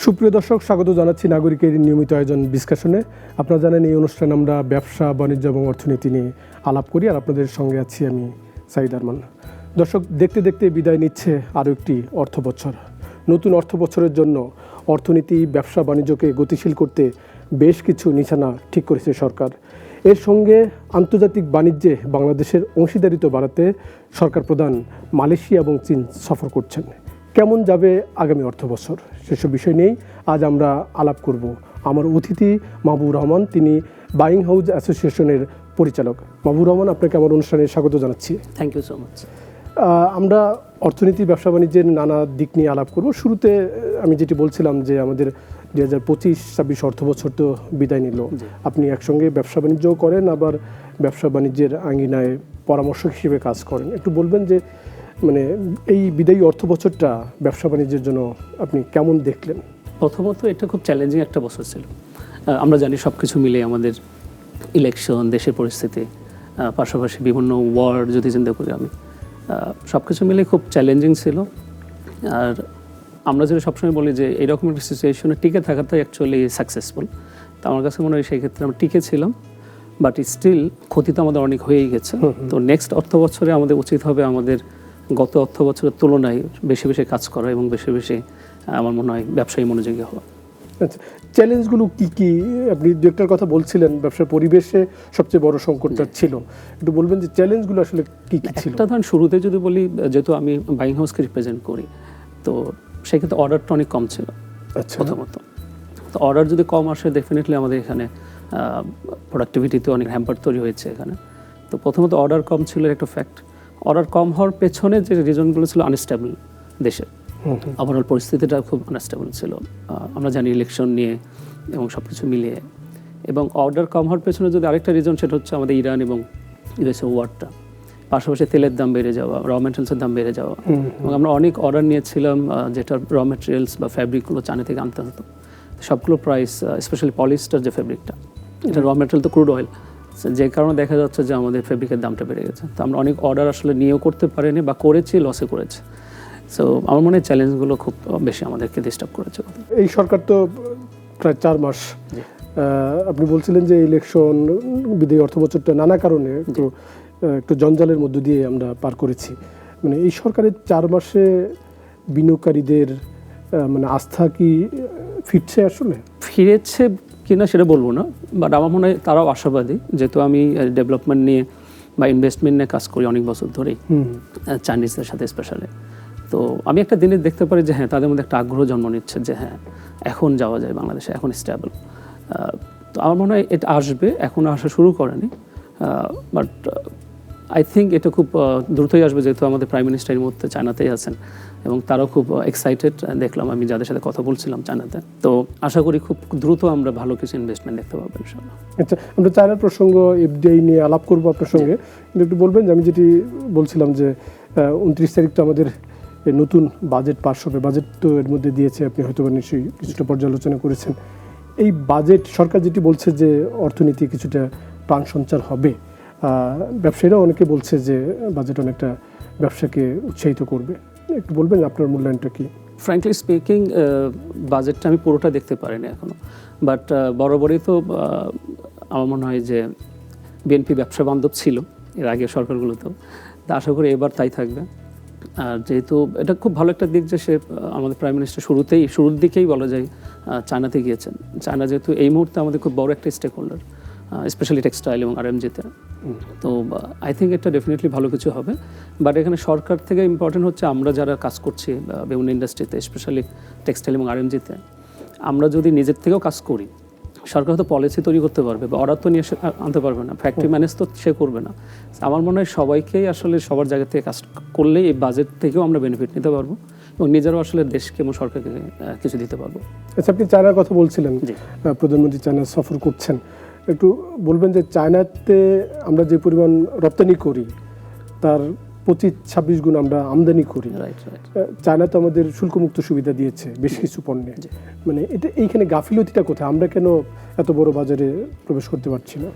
সুপ্রিয় দর্শক, স্বাগত জানাচ্ছি নাগরিকের নিয়মিত আয়োজন ডিসকাশনে। আপনারা জানেন এই অনুষ্ঠানে আমরা ব্যবসা, বাণিজ্য এবং অর্থনীতি নিয়ে আলাপ করি, আর আপনাদের সঙ্গে আছি আমি সাইদ আরমান। দর্শক, দেখতে দেখতে বিদায় নিচ্ছে আরও একটি অর্থ বছর। নতুন অর্থ বছরের জন্য অর্থনীতি, ব্যবসা বাণিজ্যকে গতিশীল করতে বেশ কিছু নিশানা ঠিক করেছে সরকার। এর সঙ্গে আন্তর্জাতিক বাণিজ্যে বাংলাদেশের অংশীদারিত্ব বাড়াতে সরকার প্রধান মালয়েশিয়া এবং চীন সফর করছেন। কেমন যাবে আগামী অর্থ বছর, সেসব বিষয় নিয়েই আজ আমরা আলাপ করব। আমার অতিথি মাহবুবুর রহমান, তিনি বাইং হাউস অ্যাসোসিয়েশনের পরিচালক। মাহবুবুর রহমান, আপনাকে আমার অনুষ্ঠানে স্বাগত জানাচ্ছি। Thank you so much. আমরা অর্থনীতি, ব্যবসা বাণিজ্যের নানা দিক নিয়ে আলাপ করব। শুরুতে আমি যেটি বলছিলাম যে আমাদের 2025-26 অর্থ বছর তো বিদায় নিল। আপনি একসঙ্গে ব্যবসা বাণিজ্যও করেন, আবার ব্যবসা বাণিজ্যের আঙ্গিনায় পরামর্শক হিসেবে কাজ করেন। একটু বলবেন যে মানে এই বিদায়ী অর্থ বছরটা ব্যবসা বাণিজ্যের জন্য আপনি কেমন দেখলেন? প্রথমত এটা খুব চ্যালেঞ্জিং একটা বছর ছিল। আমরা জানি সব কিছু মিলে আমাদের ইলেকশন, দেশের পরিস্থিতি, পাশাপাশি বিভিন্ন ওয়ার যদি চিন্তা করি আমি, সব কিছু মিলে খুব চ্যালেঞ্জিং ছিল। আর আমরা যেটা সবসময় বলি যে এইরকম একটা সিচুয়েশনে টিকে থাকাটাই অ্যাকচুয়ালি সাকসেসফুল। তো আমার কাছে মনে হয় সেই ক্ষেত্রে আমরা টিকে ছিলাম, বাট স্টিল ক্ষতি তো আমাদের অনেক হয়েই গেছে। তো নেক্সট অর্থ বছরে আমাদের উচিত হবে আমাদের গত অর্থ বছরের তুলনায় বেশি বেশি কাজ করা এবং বেশি বেশি আমার মনে হয় ব্যবসায়ী মনোযোগী হওয়া। আচ্ছা, চ্যালেঞ্জগুলো কি কি? আপনি দু একটার কথা বলছিলেন, ব্যবসার পরিবেশে সবচেয়ে বড় সংকটটা ছিল। একটু বলবেন যে চ্যালেঞ্জগুলো আসলে কি কি ছিল? একটা ধরেন শুরুতে যদি বলি, যেহেতু আমি বাইং হাউসকে রিপ্রেজেন্ট করি, তো সেক্ষেত্রে অর্ডারটা অনেক কম ছিল। আচ্ছা, প্রথমত তো অর্ডার যদি কম আসে, ডেফিনেটলি আমাদের এখানে প্রোডাক্টিভিটিতে অনেক হ্যাম্পার তৈরি হয়েছে এখানে। তো প্রথমত অর্ডার কম ছিল একটা ফ্যাক্ট। অর্ডার কম হওয়ার পেছনে যে রিজনগুলো ছিল, আনস্টেবল দেশের ওভারঅল পরিস্থিতিটা খুব আনস্টেবল ছিল। আমরা জানি ইলেকশন নিয়ে এবং সব কিছু মিলিয়ে। এবং অর্ডার কম হওয়ার পেছনে যদি আরেকটা রিজন, সেটা হচ্ছে আমাদের ইরান এবং ইউএসএ ওয়ারটা, পাশাপাশি তেলের দাম বেড়ে যাওয়া, র মেটেরিয়ালসের দাম বেড়ে যাওয়া। এবং আমরা অনেক অর্ডার নিয়েছিলাম যেটা র মেটেরিয়ালস বা ফ্যাব্রিকগুলো চায়না থেকে আনতে হতো। সবগুলো প্রাইস, স্পেশালি পলিস্টার যে ফ্যাব্রিকটা, এটা র মেটেরিয়াল তো ক্রুড অয়েল, যে কারণে দেখা যাচ্ছে যে আমাদের ফেব্রিকের দামটা বেড়ে গেছে। তো আমরা অনেক অর্ডার আসলে নিয়েও করতে পারিনি, বা করেছি লসে করেছি। সো আমার মনে হয় চ্যালেঞ্জগুলো খুব বেশি আমাদেরকে ডিস্টার্ব করেছে। এই সরকার তো প্রায় 4 মাস, আপনি বলছিলেন যে ইলেকশন, বিদায়ী অর্থ বছরটা নানা কারণে একটু জঞ্জালের মধ্য দিয়ে আমরা পার করেছি। মানে এই সরকারের 4 মাসে বিনিয়োগকারীদের মানে আস্থা কি ফিরছে? আসলে ফিরেছে কিনা সেটা বলবো না, বাট আমার মনে হয় তারাও আশাবাদী। যেহেতু আমি ডেভেলপমেন্ট নিয়ে বা ইনভেস্টমেন্ট নিয়ে কাজ করি অনেক বছর ধরেই, চাইনিজদের সাথে স্পেশালি। তো আমি একটা জিনিস দেখতে পারি যে হ্যাঁ, তাদের মধ্যে একটা আগ্রহ জন্ম নিচ্ছে যে হ্যাঁ, এখন যাওয়া যায় বাংলাদেশে, এখন স্টেবল। তো আমার মনে হয় এটা আসবে, এখনও আসা শুরু করেনি, বাট আই থিঙ্ক এটা খুব দ্রুতই আসবে, যেহেতু আমাদের প্রাইম মিনিস্টার এই মুহূর্তে চায়নাতেই আছেন এবং তারাও খুব এক্সাইটেড দেখলাম আমি যাদের সাথে কথা বলছিলাম চায়নাতে। তো আশা করি খুব দ্রুত আমরা ভালো কিছু ইনভেস্টমেন্ট দেখতে পাবো ইনশাআল্লাহ। আচ্ছা, আমরা চায়নার প্রসঙ্গ, এফডিআই নিয়ে আলাপ করবো আপনার সঙ্গে, কিন্তু একটু বলবেন যে আমি যেটি বলছিলাম যে 29 তারিখ তো আমাদের নতুন বাজেট পাস হবে। বাজেট তো এর মধ্যে দিয়েছে, আপনি হয়তো নিশ্চয়ই কিছুটা পর্যালোচনা করেছেন। এই বাজেট, সরকার যেটি বলছে যে অর্থনীতি কিছুটা প্রাণ সঞ্চার হবে, ব্যবসায়ীরাও অনেকে বলছে যে বাজেট অনেকটা ব্যবসাকে উৎসাহিত করবে। একটু বলবেন আপনার মূল্যায়নটা কি? ফ্র্যাঙ্কলি স্পিকিং, বাজেটটা আমি পুরোটা দেখতে পারিনি এখনও, বাট বরাবরই তো আমার মনে হয় যে বিএনপি ব্যবসা বান্ধব ছিল এর আগে সরকারগুলোতেও। তা আশা করি এবার তাই থাকবে। আর যেহেতু এটা খুব ভালো একটা দিক যে সে আমাদের প্রাইম মিনিস্টার শুরুর দিকেই বলা যায় চায়নাতে গিয়েছেন। চায়না যেহেতু এই মুহূর্তে আমাদের খুব বড় একটা স্টেক হোল্ডার, স্পেশালি টেক্সটাইল এবং আরএমজিতে। তো আই থিঙ্ক এটা ডেফিনেটলি ভালো কিছু হবে। বাট এখানে সরকার থেকে ইম্পর্টেন্ট হচ্ছে আমরা যারা কাজ করছি বিভিন্ন ইন্ডাস্ট্রিতে, স্পেশালি টেক্সটাইল এবং আরএমজিতে, আমরা যদি নিজের থেকেও কাজ করি, সরকার তো পলিসি তৈরি করতে পারবে বা অর্ডার তো নিয়ে আনতে পারবে না, ফ্যাক্টরি ম্যানেজ তো সে করবে না। আমার মনে হয় সবাইকেই আসলে সবার জায়গা থেকে কাজ করলেই এই বাজেট থেকেও আমরা বেনিফিট নিতে পারবো এবং নিজেরাও আসলে দেশকে এবং সরকারকে কিছু দিতে পারবো। আচ্ছা, আপনি চায়নার কথা বলছিলেন, প্রধানমন্ত্রী চায়না সফর করছেন। একটু বলবেন যে চায়নাতে আমরা যে পরিমাণ রপ্তানি করি তার 25-26 গুণ আমরা আমদানি করি। চায়না তো আমাদের শুল্কমুক্ত সুবিধা দিয়েছে বেশ কিছু পণ্যে। মানে এটা এইখানে গাফিলতিটা কোথায়? আমরা কেন এত বড় বাজারে প্রবেশ করতে পারছি না?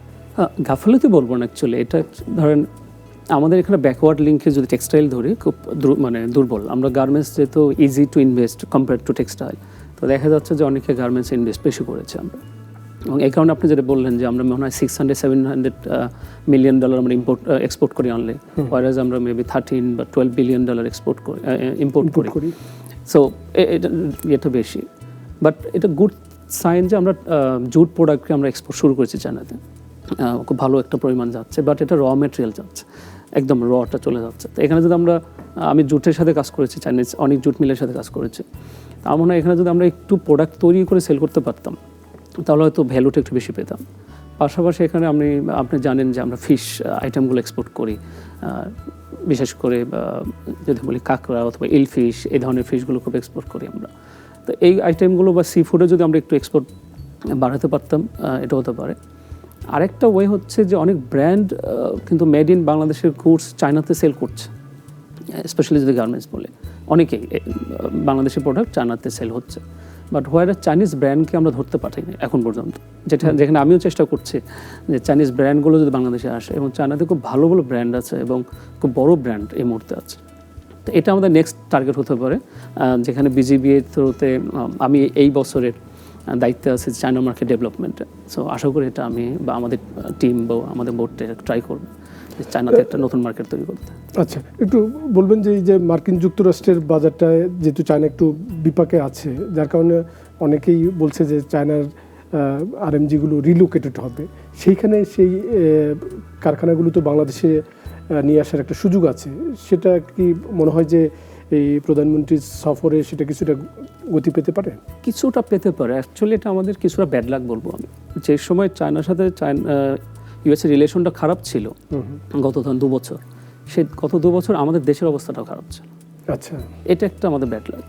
গাফিলতি বলবো না, অ্যাকচুয়ালি এটা ধরেন আমাদের এখানে ব্যাকওয়ার্ড লিঙ্কে যদি টেক্সটাইল ধরি খুব মানে দুর্বল। আমরা গার্মেন্টস যেহেতু easy to invest compare to textile, তো দেখা যাচ্ছে যে অনেকে গার্মেন্টস ইনভেস্ট বেশি করেছে আমরা, এবং এই কারণে আপনি যেটা বললেন যে আমরা মনে হয় $600-700 মিলিয়ন আমরা এক্সপোর্ট করি অনলি, ওয়ারাজ আমরা মেবি $13 বা $12 বিলিয়ন এক্সপোর্ট করি, ইম্পোর্ট করি। সো এটা বেশি, বাট এটা গুড সাইন যে আমরা জুট প্রোডাক্টকে আমরা এক্সপোর্ট শুরু করেছি চায়নাতে, খুব ভালো একটা পরিমাণ যাচ্ছে, বাট এটা র মেটেরিয়াল যাচ্ছে, একদম রটা চলে যাচ্ছে। তো এখানে যদি আমি জুটের সাথে কাজ করেছি, চাইনিজ অনেক জুট মিলের সাথে কাজ করেছি, আমার মনে হয় এখানে যদি আমরা একটু প্রোডাক্ট তৈরি করে সেল করতে পারতাম তাহলে হয়তো ভ্যালুটা একটু বেশি পেতাম। পাশাপাশি এখানে আপনি জানেন যে আমরা ফিশ আইটেমগুলো এক্সপোর্ট করি, বিশেষ করে যদি বলি কাঁকড়া অথবা ইল ফিশ, এই ধরনের ফিশগুলো খুব এক্সপোর্ট করি আমরা। তো এই আইটেমগুলো বা সি ফুডে যদি আমরা একটু এক্সপোর্ট বাড়াতে পারতাম, এটা হতে পারে। আরেকটা ওয়ে হচ্ছে যে অনেক ব্র্যান্ড কিন্তু মেড ইন বাংলাদেশের গুডস চায়নাতে সেল করছে, স্পেশালি যদি গার্মেন্টস বলে, অনেকেই বাংলাদেশের প্রোডাক্ট চায়নাতে সেল হচ্ছে, বাট হোয়ার চাইনিজ ব্র্যান্ডকে আমরা ধরতে পারিনি এখন পর্যন্ত, যেখানে আমিও চেষ্টা করছি যে চাইনিজ ব্র্যান্ডগুলো যদি বাংলাদেশে আসে, এবং চায়নাতে খুব ভালো ভালো ব্র্যান্ড আছে এবং খুব বড় ব্র্যান্ড এই মুহূর্তে আছে। তো এটা আমাদের নেক্সট টার্গেট হতে পারে, যেখানে বিজিবিএর থ্রুতে আমি এই বছরের দায়িত্বে আছে চায়না মার্কেট ডেভেলপমেন্টে। সো আশা করি এটা আমি বা আমাদের টিম বা আমাদের বোর্ডে ট্রাই করবো চায়নাতে একটা নতুন মার্কেট তৈরি করতে। আচ্ছা, একটু বলবেন যে এই যে মার্কিন যুক্তরাষ্ট্রের বাজারটায় যেহেতু চায়না একটু বিপাকে আছে, যার কারণে অনেকেই বলছে যে চায়নার আরএমজিগুলো রিলোকেটেড হবে, সেইখানে সেই কারখানাগুলো তো বাংলাদেশে নিয়ে আসার একটা সুযোগ আছে, সেটা কি মনে হয় যে এই প্রধানমন্ত্রীর সফরে সেটা কিছুটা গতি পেতে পারে? কিছুটা পেতে পারে। অ্যাকচুয়ালি এটা আমাদের কিছুটা ব্যাড লাক বলবো আমি। যে সময় চায়নার সাথে ইউএসের রিলেশনটা খারাপ ছিল গত 2 বছর, সেই গত 2 বছর আমাদের দেশের অবস্থাটাও খারাপ ছিল। আচ্ছা, এটা একটা আমাদের ব্যাড লাক।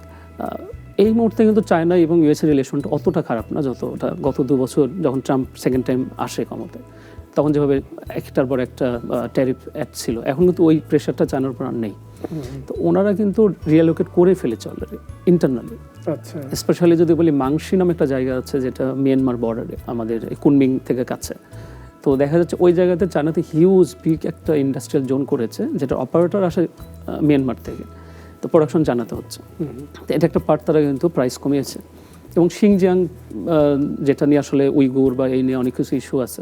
এই মুহূর্তে কিন্তু চায়না এবং ইউএসের রিলেশনটা অতটা খারাপ না যতটা গত 2 বছর যখন ট্রাম্প সেকেন্ড টাইম আসে ক্ষমতায়, তখন যেভাবে একটার পর একটা ট্যারিফ অ্যাড ছিল, এখন কিন্তু ওই প্রেশারটা চায়নার উপর আর নেই। তো ওনারা কিন্তু রিয়ালোকেট করে ফেলেছে অলরেডি ইন্টারনালি। আচ্ছা, স্পেশালি যদি বলি মাংসি নামে একটা জায়গা আছে যেটা মিয়ানমার বর্ডারে আমাদের কুনমিং থেকে কাছে, তো দেখা যাচ্ছে ওই জায়গাতে চায়নাতে হিউজ বিগ একটা ইন্ডাস্ট্রিয়াল জোন করেছে, যেটা অপারেটর আসে মিয়ানমার থেকে, তো প্রোডাকশন জানাতে হচ্ছে। তো এটা একটা পার্ট তারা কিন্তু প্রাইস কমিয়েছে। এবং শিংজিয়াং, যেটা নিয়ে আসলে উইগুর বা এই নিয়ে অনেক কিছু ইস্যু আছে,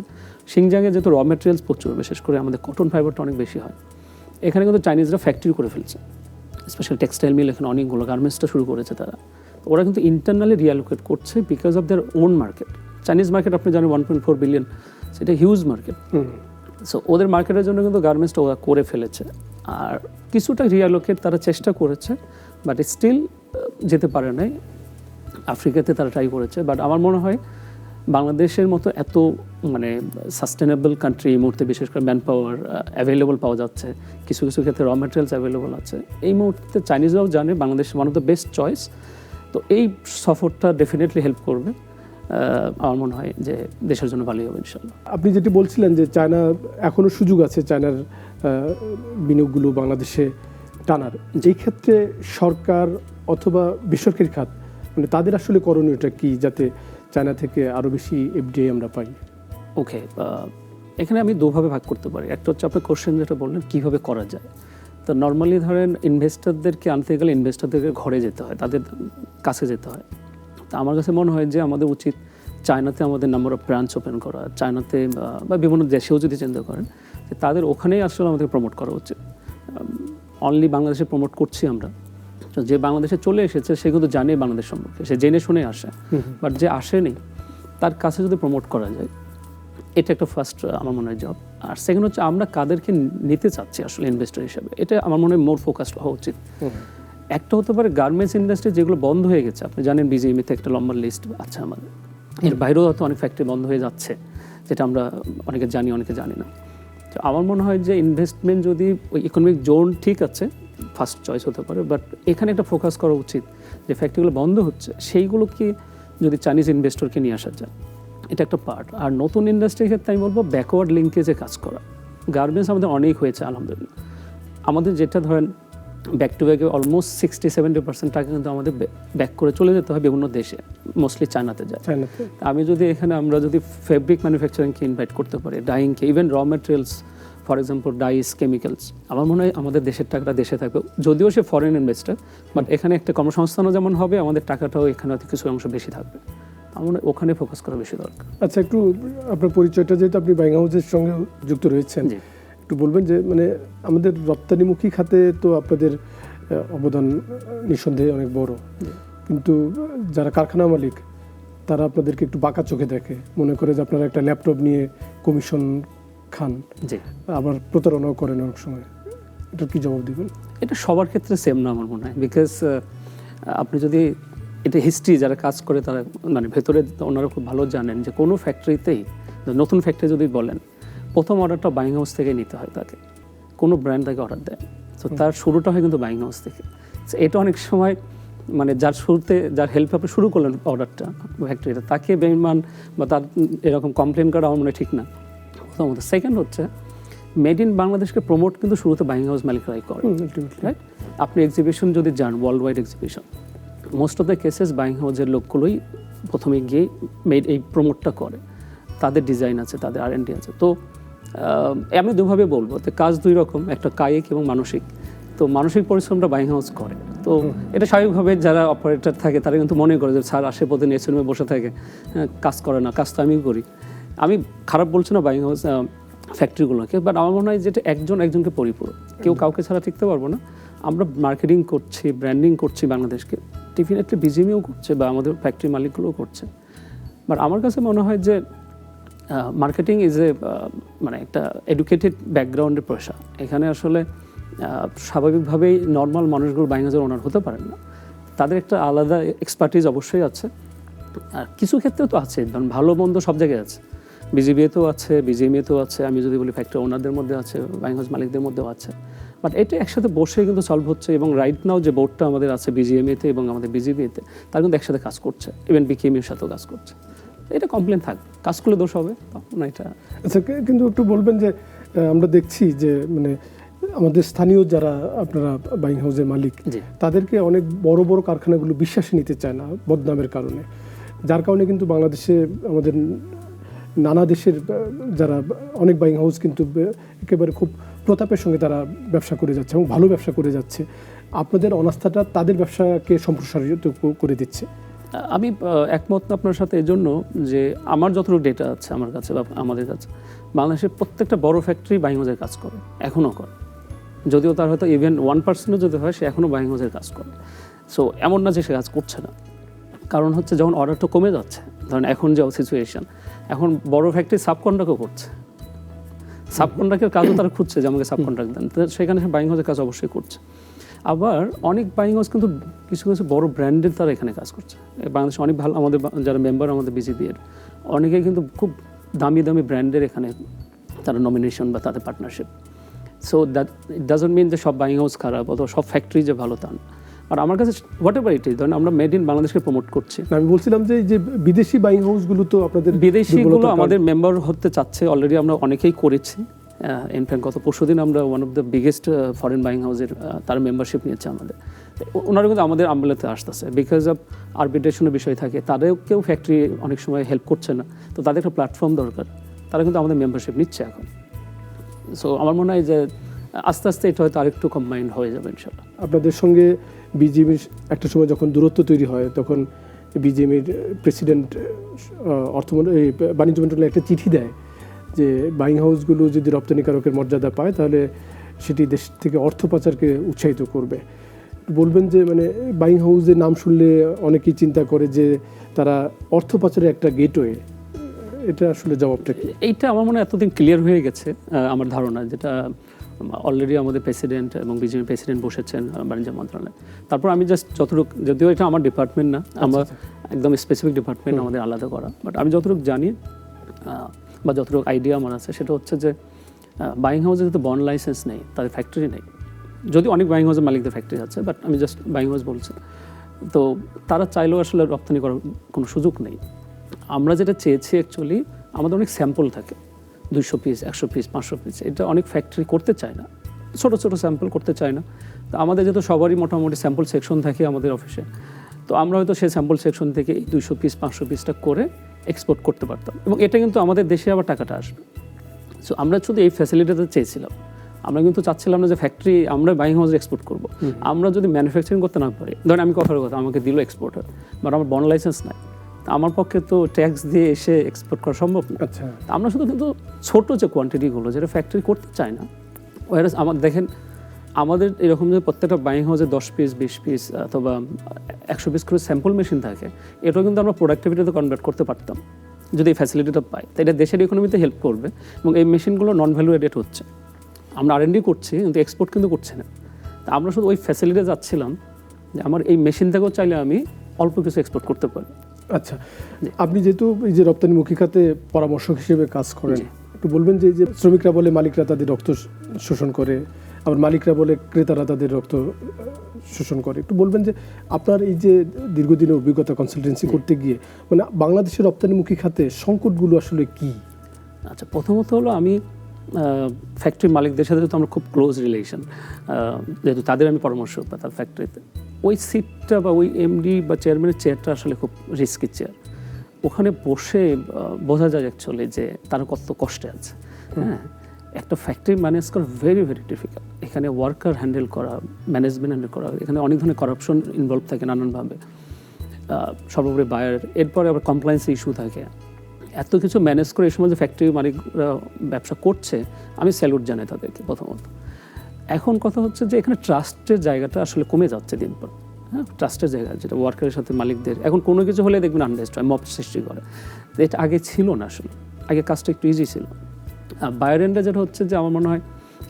শিংজিয়াংয়ে যেহেতু র মেটেরিয়ালস প্রচুর, বিশেষ করে আমাদের কটন ফাইবারটা অনেক বেশি হয়, এখানে কিন্তু চাইনিজরা ফ্যাক্টরি করে ফেলছে, স্পেশাল টেক্সটাইল মিল এখানে অনেকগুলো, গার্মেন্টসটা শুরু করেছে তারা। ওরা কিন্তু ইন্টারনালি রিয়ালোকেট করছে because of their own market. Chinese market আপনি জানেন 1.4 বিলিয়ন, সেটা হিউজ মার্কেট। সো ওদের মার্কেটের জন্য কিন্তু গার্মেন্টসটা ওরা করে ফেলেছে, আর কিছুটা রিয়ালোকেট তারা চেষ্টা করেছে, বাট স্টিল যেতে পারে নাই। আফ্রিকাতে তারা ট্রাই করেছে, বাট আমার মনে হয় বাংলাদেশের মতো এত সাস্টেনেবল কান্ট্রি এই মুহূর্তে, বিশেষ করে ম্যান পাওয়ার অ্যাভেলেবল পাওয়া যাচ্ছে, কিছু কিছু ক্ষেত্রে র ম্যাটেরিয়ালস অ্যাভেলেবল আছে, এই মুহূর্তে চাইনিজরাও জানে Bangladesh one of the best choice. তো এই সফরটা ডেফিনেটলি হেল্প করবে, আমার মনে হয় যে দেশের জন্য ভালোই হবে ইনশাল্লাহ। আপনি যেটি বলছিলেন যে চায়না এখনও সুযোগ আছে চায়নার বিনিয়োগগুলো বাংলাদেশে টানার, যেই ক্ষেত্রে সরকার অথবা বেসরকারি খাত তাদের আসলে করণীয়টা কি, যাতে চায়না থেকে আরও বেশি এফডিআই আমরা পাই? ওকে, এখানে আমি দুভাবে ভাগ করতে পারি। একটা হচ্ছে আপনার কোশ্চেন যেটা বললেন কীভাবে করা যায়। তো নর্মালি ধরেন ইনভেস্টরদেরকে আনতে গেলে ইনভেস্টরদেরকে ঘরে যেতে হয়, তাদের কাছে যেতে হয়। তো আমার কাছে মনে হয় যে আমাদের উচিত চায়নাতে আমাদের নাম্বার অফ ব্রাঞ্চ ওপেন করা, চায়নাতে বা বিভিন্ন দেশেও যদি চিন্তা করেন, যে তাদের ওখানেই আসলে আমাদের প্রমোট করা উচিত। অনলি বাংলাদেশে প্রমোট করছি আমরা, যে বাংলাদেশে চলে এসেছে সে কিন্তু জানে বাংলাদেশ সম্পর্কে, সে জেনে শুনে আসে, বাট যে আসেনি তার কাছে যদি প্রমোট করা যায়, এটা একটা ফার্স্ট আমার মনে হয় জব। আর সেকেন্ড হচ্ছে আমরা কাদেরকে নিতে চাচ্ছি আসলে ইনভেস্টর হিসাবে, এটা আমার মনে হয় মোর ফোকাসড হওয়া উচিত। একটা হতে পারে গার্মেন্টস ইন্ডাস্ট্রি যেগুলো বন্ধ হয়ে গেছে, আপনি জানেন বিজিএমইতে একটা লম্বা লিস্ট আছে আমাদের, এর বাইরেও হয়তো অনেক ফ্যাক্টরি বন্ধ হয়ে যাচ্ছে, যেটা আমরা অনেকে জানি অনেকে জানি না। তো আমার মনে হয় যে ইনভেস্টমেন্ট যদি ওই ইকোনমিক জোন ঠিক আছে, ফার্স্ট চয়েস হতে পারে, বাট এখানে একটা ফোকাস করা উচিত যে ফ্যাক্টরিগুলো বন্ধ হচ্ছে সেইগুলোকে যদি চাইনিজ ইনভেস্টরকে নিয়ে আসা যায়, এটা একটা পার্ট। আর নতুন ইন্ডাস্ট্রির ক্ষেত্রে আমি বলবো ব্যাকওয়ার্ড লিঙ্কেজে কাজ করা। গার্মেন্টস আমাদের অনেক হয়েছে আলহামদুলিল্লাহ, আমাদের যেটা ধরেন ব্যাক টু ব্যাকে অলমোস্ট 60-70% টাকা কিন্তু আমাদের ব্যাক করে চলে যেতে হয় বিভিন্ন দেশে, মোস্টলি চায়নাতে যায়। আমি যদি এখানে আমরা যদি ফেব্রিক ম্যানুফ্যাকচারিংকে ইনভাইট করতে পারি, ডাইংকে, even raw materials for example dyes, chemicals, আমার মনে হয় আমাদের দেশের টাকাটা দেশে থাকবে, যদিও সে ফরেন ইনভেস্টার, বাট এখানে একটা কর্মসংস্থানও যেমন হবে, আমাদের টাকাটাও এখানে হয়তো কিছু অংশ বেশি থাকবে। আমার মনে হয় ওখানে ফোকাস করা বেশি দরকার। আচ্ছা, একটু আপনার পরিচয়টা, যেহেতু আপনি বাইং হাউসের সঙ্গে যুক্ত রয়েছেন, জি। একটু বলবেন যে মানে আমাদের রপ্তানিমুখী খাতে তো আপনাদের অবদান নিঃসন্দেহে অনেক বড়, কিন্তু যারা কারখানা মালিক তারা আপনাদেরকে একটু বাঁকা চোখে দেখে, মনে করে যে আপনারা একটা ল্যাপটপ নিয়ে কমিশন খান, জি, আবার প্রতারণাও করেন অনেক সময়। এটার কি জবাব দিবেন? এটা সবার ক্ষেত্রে সেম না আমার মনে হয়, বিকজ আপনি যদি এটা হিস্ট্রি যারা কাজ করে তারা মানে ভেতরে ওনারা খুব ভালো জানেন যে কোনো ফ্যাক্টরিতেই, নতুন ফ্যাক্টরি যদি বলেন, প্রথম অর্ডারটা বাইং হাউস থেকে নিতে হয় তাকে, কোনো ব্র্যান্ড তাকে অর্ডার দেয়, তো তার শুরুটা হয় কিন্তু বাইং হাউস থেকে। So এটা অনেক সময় মানে যার শুরুতে, যার হেল্প আপনি শুরু করলেন অর্ডারটা ফ্যাক্টরিটা, তাকে বেইমান বা তার এরকম কমপ্লেন করা আমার মনে হয় ঠিক না। প্রথমত। সেকেন্ড হচ্ছে মেড ইন বাংলাদেশকে প্রমোট কিন্তু শুরুতে বাইং হাউস মালিকরাই করে, রাইট? আপনি এক্সিবিশন যদি যান, world wide exhibition, most of the cases buying হাউসের লোকগুলোই প্রথমে গিয়ে এই প্রমোটটা করে, তাদের ডিজাইন আছে, তাদের R&D আছে। তো আমি দুভাবে বলবো, তো কাজ দুই রকম, একটা কায়িক এবং মানসিক। তো মানসিক পরিশ্রমটা বাইং হাউস করে, তো এটা স্বাভাবিকভাবে যারা অপারেটর থাকে তারা কিন্তু মনে করে যে স্যার আসে পথে এসি রুমে বসে থাকে, কাজ করে না, কাজ তো আমি করি। আমি খারাপ বলছি না বাইং হাউস ফ্যাক্টরিগুলোকে, বাট আমার মনে হয় যেটা একজন একজনকে পরিপূরক, কেউ কাউকে ছাড়া টিকতে পারবো না। আমরা মার্কেটিং করছি, ব্র্যান্ডিং করছি বাংলাদেশকে, ডেফিনেটলি বিজিএমইও করছে বা আমাদের ফ্যাক্টরি মালিকগুলোও করছে। বাট আমার কাছে মনে হয় যে মার্কেটিং ইজ এ মানে একটা এডুকেটেড ব্যাকগ্রাউন্ডের পেশা। এখানে আসলে স্বাভাবিকভাবেই নর্মাল মানুষগুলো বাইং হাউসের ওনার হতে পারেন না, তাদের একটা আলাদা এক্সপার্টিজ অবশ্যই আছে। আর কিছু ক্ষেত্রে তো আছে, ধরুন ভালো মন্দ সব জায়গায় আছে, বিজিবিএতেও আছে, বিজিএমইতেও আছে, আমি যদি বলি ফ্যাক্টরি ওনারদের মধ্যে আছে, বাইং হাউস মালিকদের মধ্যেও আছে। বাট এটা একসাথে বসে কিন্তু সলভ হচ্ছে, এবং রাইট নাও যে বোর্ডটা আমাদের আছে বিজিএমইতে এবং আমাদের বিজিবিএতে, তারা কিন্তু একসাথে কাজ করছে, ইভেন বিকেএমইর সাথেও কাজ করছে। এটা কমপ্লেন থাকবে, কাজ করলে দোষ হবে তখন এটা। আচ্ছা, কিন্তু একটু বলবেন যে আমরা দেখছি যে মানে আমাদের স্থানীয় যারা আপনারা বাইং হাউসের মালিক, জি। তাদেরকে অনেক বড় বড় কারখানাগুলো বিশ্বাসে নিতে চায় না বদনামের কারণে, যার কারণে কিন্তু বাংলাদেশে আমাদের নানা দেশের যারা অনেক বাইং হাউস কিন্তু একেবারে খুব প্রতাপের সঙ্গে তারা ব্যবসা করে যাচ্ছে এবং ভালো ব্যবসা করে যাচ্ছে। আপনাদের অনাস্থাটা তাদের ব্যবসাকে সম্প্রসারিত করে দিচ্ছে। আমি একমত না আপনার সাথে এজন্য যে আমার যতটুকু ডেটা আছে আমার কাছে বা আমাদের কাছে, বাংলাদেশের প্রত্যেকটা বড় ফ্যাক্টরি বাইং হাউসের কাজ করে, এখনও করে, যদিও তার হয়তো ইভেন 1% যদি হয়, সে এখনও বাইং হাউসের কাজ করে। সো এমন না যে সে কাজ করছে না, কারণ হচ্ছে যখন অর্ডারটা কমে যাচ্ছে, ধরেন এখন যে সিচুয়েশন, এখন বড় ফ্যাক্টরি সাবকন্ট্রাক্টও করছে, সাবকন্ট্রাক্টের কাজও তারা খুঁজছে যে আমাকে সাবকন্ট্রাক্ট দেন, তো সেখানে সে বাইং হাউসের কাজ অবশ্যই করছে। আবার অনেক বাইং হাউস কিন্তু কিছু কিছু বড় ব্র্যান্ডের তারা এখানে কাজ করছে। বাংলাদেশে অনেক ভালো, আমাদের যারা মেম্বার আমাদের বিজিবিএর অনেকেই কিন্তু খুব দামি দামি ব্র্যান্ডের এখানে তারা নমিনেশন বা তাদের partnership. So that it doesn't mean যে সব বাইং হাউস খারাপ অথবা সব ফ্যাক্টরি যে ভালো তা না। আর আমার কাছে হোয়াট এভার ইট ইজ, ধরেন আমরা মেড ইন বাংলাদেশকে প্রমোট করছি। আমি বলছিলাম যে যে বিদেশি বাইং হাউসগুলো তো আপনাদের বিদেশিগুলো আমাদের মেম্বার হতে চাচ্ছে, অলরেডি আমরা অনেকেই করেছি। ইনফ্যাক্ট গত পরশুদিন আমরা one of the biggest foreign buying হাউসের তার মেম্বারশিপ নিয়েছে আমাদের। ওনারা কিন্তু আমাদের আমলেতে আসতেছে, বিকজ অফ আরবিট্রেশনের বিষয় থাকে, তাদেরকেও ফ্যাক্টরি অনেক সময় হেল্প করছে না, তো তাদের একটা প্ল্যাটফর্ম দরকার, তারা কিন্তু আমাদের মেম্বারশিপ নিচ্ছে এখন। সো আমার মনে হয় যে আস্তে আস্তে এটা হয়তো আরেকটু কম্বাইন্ড হয়ে যাবে ইনশাল্লাহ। আপনাদের সঙ্গে বিজিএমির একটা সময় যখন দূরত্ব তৈরি হয়, তখন বিজিএমির প্রেসিডেন্ট বাণিজ্য মন্ত্রণালয়ে একটা চিঠি দেয় যে বাইং হাউসগুলো যদি রপ্তানিকারকের মর্যাদা পায় তাহলে সেটি দেশ থেকে অর্থ পাচারকে উৎসাহিত করবে। বলবেন যে মানে বাইং হাউসের নাম শুনলে অনেকেই চিন্তা করে যে তারা অর্থ পাচারের একটা গেটওয়ে, এটা আসলে জবাবটা কি? এইটা আমার মনে হয় এতদিন ক্লিয়ার হয়ে গেছে আমার ধারণা, যেটা অলরেডি আমাদের প্রেসিডেন্ট এবং বিজেপি প্রেসিডেন্ট বসেছেন বাণিজ্য মন্ত্রণালয়ে। তারপর আমি জাস্ট যতটুকু, যদিও এটা আমার ডিপার্টমেন্ট না, আমরা একদম স্পেসিফিক ডিপার্টমেন্ট আমাদের আলাদা করা, বাট আমি যতটুকু জানি বা যতটুকু আইডিয়া আমার আছে সেটা হচ্ছে যে বাইং হাউসে যদি বন্ড লাইসেন্স নেই, তাদের ফ্যাক্টরি নেই, যদি অনেক বাইং হাউসের মালিকদের ফ্যাক্টরি আছে, বাট আমি জাস্ট বাইং হাউস বলছি, তো তারা চাইলেও আসলে রপ্তানি করার কোনো সুযোগ নেই। আমরা যেটা চেয়েছি অ্যাকচুয়ালি, আমাদের অনেক স্যাম্পল থাকে, 200 পিস, 100 পিস, 500 পিস, এটা অনেক ফ্যাক্টরি করতে চায় না, ছোটো ছোটো স্যাম্পল করতে চায় না। তো আমাদের যেহেতু সবারই মোটামুটি স্যাম্পল সেকশন থাকে আমাদের অফিসে, তো আমরা হয়তো সেই স্যাম্পল সেকশন থেকে 200 পিস 500 পিসটা করে এক্সপোর্ট করতে পারতাম, এবং এটা কিন্তু আমাদের দেশে আবার টাকাটা আসবে। সো আমরা শুধু এই ফ্যাসিলিটিটা চেয়েছিলাম, আমরা কিন্তু চাচ্ছিলাম না যে ফ্যাক্টরি আমরা বাইং হাউসে এক্সপোর্ট করবো। আমরা যদি ম্যানুফ্যাকচারিং করতে না পারি, ধরেন আমি কথার কথা আমাকে দিল এক্সপোর্টার, বাট আমার বন্ড লাইসেন্স নাই, আমার পক্ষে তো ট্যাক্স দিয়ে এসে এক্সপোর্ট করা সম্ভব না। আচ্ছা, আমরা শুধু কিন্তু ছোটো যে কোয়ান্টিটিগুলো যেটা ফ্যাক্টরি করতে চায় না, ওয়ারাস আমার দেখেন আমাদের এরকম যে প্রত্যেকটা বাইং হাউসে 10 পিস 20 পিস অথবা 100 পিস করে স্যাম্পল মেশিন থাকে, এটাও কিন্তু আমরা প্রোডাক্টিভিটিতে কনভার্ট করতে পারতাম যদি এই ফ্যাসিলিটিটা পাই। তো এটা দেশের ইকোনমিতে হেল্প করবে এবং এই মেশিনগুলো নন ভ্যালু এডেড হচ্ছে। আমরা R&D করছি কিন্তু এক্সপোর্ট কিন্তু করছি না। তা আমরা শুধু ওই ফ্যাসিলিটি যাচ্ছিলাম যে আমার এই মেশিন থেকেও চাইলে আমি অল্প কিছু এক্সপোর্ট করতে পারি। আচ্ছা, আপনি যেহেতু এই যে রপ্তানিমুখী খাতে পরামর্শক হিসেবে কাজ করেন, একটু বলবেন যে এই যে শ্রমিকরা বলে মালিকরা তাদের রক্ত শোষণ করে, আবার মালিকরা বলে ক্রেতারা তাদের রক্ত শোষণ করে, একটু বলবেন যে আপনার এই যে দীর্ঘদিনের অভিজ্ঞতা কনসালটেন্সি করতে গিয়ে মানে বাংলাদেশের রপ্তানিমুখী খাতে সংকটগুলো আসলে কি? আচ্ছা, প্রথমত হলো আমি ফ্যাক্টরি মালিকদের সাথে তো আমরা খুব ক্লোজ রিলেশন, যেহেতু তাদের আমি পরামর্শ পেতাম ফ্যাক্টরিতে। ওই সিটটা বা ওই এমডি বা চেয়ারম্যানের চেয়ারটা আসলে খুব রিস্কি চেয়ার। ওখানে বসে বোঝা যায় অ্যাকচুয়ালি যে তারা কত কষ্টে আছে। হ্যাঁ, একটা ফ্যাক্টরি ম্যানেজ করা ভেরি ভেরি ডিফিকাল্ট। এখানে ওয়ার্কার হ্যান্ডেল করা, ম্যানেজমেন্ট হ্যান্ডেল করা, এখানে অনেক ধরনের করাপশন ইনভলভ থাকে নানানভাবে, সর্বোপরি বায়ার, এরপরে আবার কমপ্লায়েন্স ইস্যু থাকে। এত কিছু ম্যানেজ করে এই সময় যে ফ্যাক্টরি মালিকরা ব্যবসা করছে, আমি স্যালুট জানাই তাদেরকে প্রথমত। এখন কথা হচ্ছে যে এখানে ট্রাস্টের জায়গাটা আসলে কমে যাচ্ছে দিন পর। হ্যাঁ, ট্রাস্টের জায়গা যেটা ওয়ার্কারের সাথে মালিকদের, এখন কোনো কিছু হলে দেখবেন আনরেস্ট হয়, মব সৃষ্টি করে। এটা আগে ছিল না, আসলে আগে কাজটা একটু ইজি ছিল। বায়ার এন্ডে যেটা হচ্ছে যে আমার মনে হয়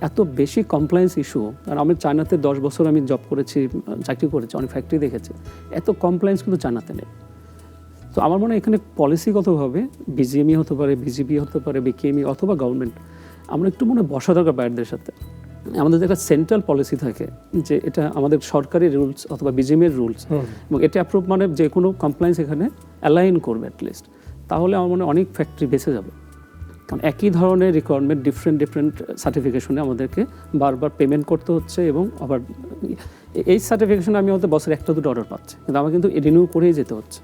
এত বেশি কমপ্লায়েন্স ইস্যু, কারণ আমি চায়নাতে 10 বছর আমি জব করেছি, চাকরি করেছি, অনেক ফ্যাক্টরি দেখেছি, এত কমপ্লায়েন্স কিন্তু চায়নাতে নেই। তো আমার মনে হয় এখানে পলিসিগতভাবে বিজিএমই হতে পারে, বিজিবি হতে পারে, বিকেএমই অথবা গভর্নমেন্ট, আমরা একটু মনে বসা দরকার বায়ারদের সাথে। আমাদের একটা সেন্ট্রাল পলিসি থাকে যে এটা আমাদের সরকারি রুলস অথবা বিজিএমের রুলস, এবং এটা অ্যাপ্রুভ মানে যে কোনো কমপ্লায়েন্স এখানে অ্যালাইন করবে অ্যাটলিস্ট, তাহলে আমার মনে হয় অনেক ফ্যাক্টরি বেঁচে যাবে। কারণ একই ধরনের রিকোয়ারমেন্ট ডিফারেন্ট সার্টিফিকেশনে আমাদেরকে বারবার পেমেন্ট করতে হচ্ছে, এবং আবার এই সার্টিফিকেশনে আমি হয়তো বছরে 1-2 অর্ডার পাচ্ছি, কিন্তু আমার কিন্তু রিনিউ করেই যেতে হচ্ছে।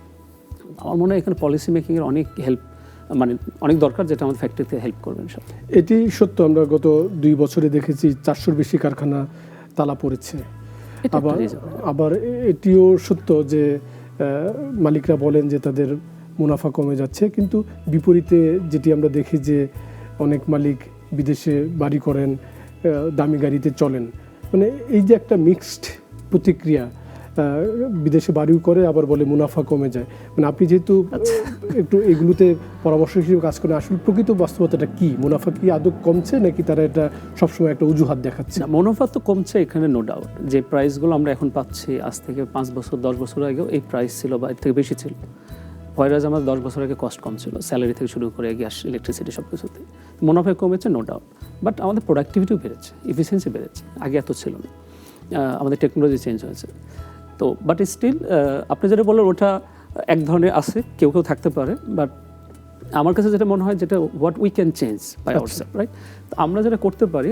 আমার মনে হয় এখানে পলিসি মেকিংয়ের অনেক হেল্প, মানে অনেক দরকার, যেটা আমাদের ফ্যাক্টরিতে হেল্প করবেন সব। এটি সত্য, আমরা গত 2 বছরে দেখেছি 400-র বেশি কারখানা তালা পড়েছে। আবার এটিও সত্য যে মালিকরা বলেন যে তাদের মুনাফা কমে যাচ্ছে, কিন্তু বিপরীতে যেটি আমরা দেখি যে অনেক মালিক বিদেশে বাড়ি করেন, দামি গাড়িতে চলেন। মানে এই যে একটা মিক্সড প্রতিক্রিয়া, বিদেশে বাড়িও করে আবার বলে মুনাফা কমে যায়। মানে আপনি যেহেতু একটু এগুলোতে পরামর্শ হিসেবে কাজ করেন, আসলে প্রকৃত বাস্তবতাটা কি? মুনাফা কি আদৌ কমছে নাকি তারা এটা সবসময় একটা অজুহাত দেখাচ্ছে? মুনাফা তো কমছে এখানে, নো ডাউট। যে প্রাইসগুলো আমরা এখন পাচ্ছি, আজ থেকে 5 বছর 10 বছর আগেও এই প্রাইস ছিল বা এর থেকে বেশি ছিল। পয়রাজ আমাদের 10 বছর আগে কস্ট কম ছিল, স্যালারি থেকে শুরু করে গ্যাস, ইলেকট্রিসিটি সব কিছুতে। মুনাফা কমেছে, নো ডাউট, বাট আমাদের প্রোডাক্টিভিটিও বেড়েছে, এফিসিয়েন্সি বেড়েছে, আগে এত ছিল না। আমাদের টেকনোলজি চেঞ্জ হয়েছে। তো বাট স্টিল আপনি যেটা বললেন ওটা এক ধরনের আছে, কেউ কেউ থাকতে পারে, বাট আমার কাছে যেটা মনে হয় যেটা what we can change by ourself, right? তো আমরা যেটা করতে পারি,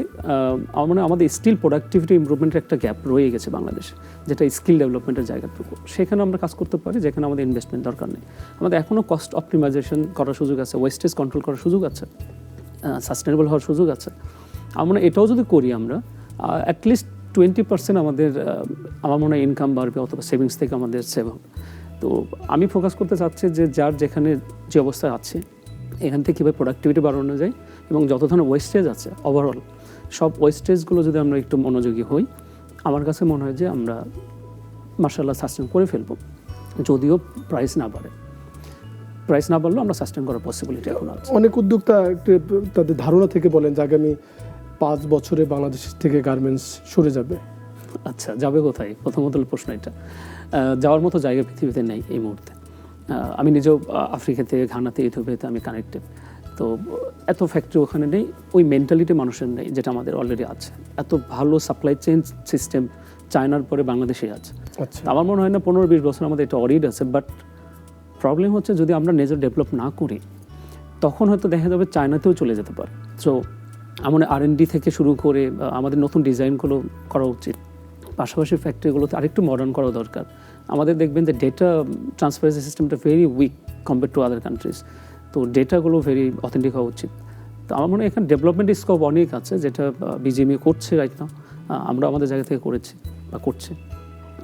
আমার মনে হয় আমাদের স্টিল প্রোডাক্টিভিটি ইমপ্রুভমেন্টের একটা গ্যাপ রয়ে গেছে বাংলাদেশে, যেটা স্কিল ডেভেলপমেন্টের জায়গাটুকু, সেখানে আমরা কাজ করতে পারি, যেখানে আমাদের ইনভেস্টমেন্ট দরকার নেই। আমাদের এখনও কস্ট অপটিমাইজেশন করার সুযোগ আছে, ওয়েস্টেজ কন্ট্রোল করার সুযোগ আছে, সাস্টেনেবল হওয়ার সুযোগ আছে। আমরা এটাও যদি করি, আমরা অ্যাটলিস্ট 20% আমাদের আমার মনে হয় ইনকাম বাড়বে, অথবা সেভিংস থেকে আমাদের সেভ হবে। তো আমি ফোকাস করতে চাচ্ছি যে যার যেখানে যে অবস্থায় আছে, এখান থেকে কীভাবে প্রোডাক্টিভিটি বাড়ানো যায়, এবং যত ধরনের ওয়েস্টেজ আছে ওভারঅল সব ওয়েস্টেজগুলো যদি আমরা একটু মনোযোগী হই, আমার কাছে মনে হয় যে আমরা মাশাআল্লাহ সাস্টেন করে ফেলবো, যদিও প্রাইস না বাড়ে। প্রাইস না বাড়লেও আমরা সাস্টেন করার পসিবিলিটি এখন আছে। অনেক উদ্যোক্তা তাদের ধারণা থেকে বলেন যে আগামী 5 বছরে বাংলাদেশ থেকে গার্মেন্টস সরে যাবে। আচ্ছা, যাবে কোথায়? প্রথমত প্রশ্ন এটা, যাওয়ার মতো জায়গা পৃথিবীতে নেই এই মুহূর্তে। আমি নিজেও আফ্রিকাতে, ঘানাতে, ইথিওপিয়াতে আমি কানেক্টেড। তো এত ফ্যাক্টরি ওখানে নেই, ওই মেন্টালিটি মানুষের নেই যেটা আমাদের অলরেডি আছে। এত ভালো সাপ্লাই চেইন সিস্টেম চায়নার পরে বাংলাদেশে আছে। আচ্ছা, আমার মনে হয় না 15-20 বছর আমাদের এটা অরিড আছে, বাট প্রবলেম হচ্ছে যদি আমরা নিজের ডেভেলপ না করি, তখন হয়তো দেখা যাবে চায়নাতেও চলে যেতে পারে। সো আমাদের R&D থেকে শুরু করে আমাদের নতুন ডিজাইনগুলো করা উচিত, পাশাপাশি ফ্যাক্টরিগুলোতে আরেকটু মডার্ন করা দরকার। আমাদের দেখবেন যে ডেটা ট্রান্সফারেন্সি সিস্টেমটা very weak compare to other countries, তো ডেটাগুলো ভেরি অথেন্টিক হওয়া উচিত। তো আমার মনে হয় এখানে ডেভেলপমেন্ট স্কোপ অনেক আছে, যেটা বিজিএমইএ করছে রাইট নাও, আমরা আমাদের জায়গা থেকে করেছি বা করছে,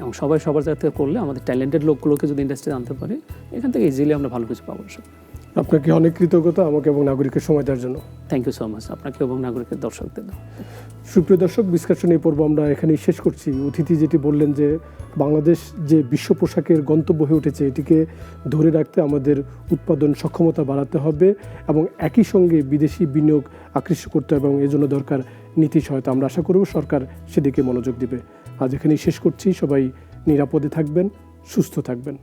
এবং সবাই সবার জায়গা থেকে করলে আমাদের ট্যালেন্টেড লোকগুলোকে যদি ইন্ডাস্ট্রি আনতে পারি, এখান থেকে ইজিলি আমরা ভালো কিছু পাবো। আপনাকে অনেক কৃতজ্ঞতা আমাকে এবং নাগরিকের সময় দেওয়ার জন্য। থ্যাংক ইউ সো মাচ আপনাকে এবং নাগরিকের দর্শকদের। সুপ্রিয় দর্শক, ডিসকাশন এই পর্ব আমরা এখানেই শেষ করছি। অতিথি যেটি বললেন যে বাংলাদেশ যে বিশ্ব পোশাকের গন্তব্য হয়ে উঠেছে, এটিকে ধরে রাখতে আমাদের উৎপাদন সক্ষমতা বাড়াতে হবে এবং একই সঙ্গে বিদেশি বিনিয়োগ আকৃষ্ট করতে হবে, এবং এজন্য দরকার নীতি সহায়তা। আমরা আশা করব সরকার সেদিকে মনোযোগ দিবে। আজ এখানেই শেষ করছি। সবাই নিরাপদে থাকবেন, সুস্থ থাকবেন।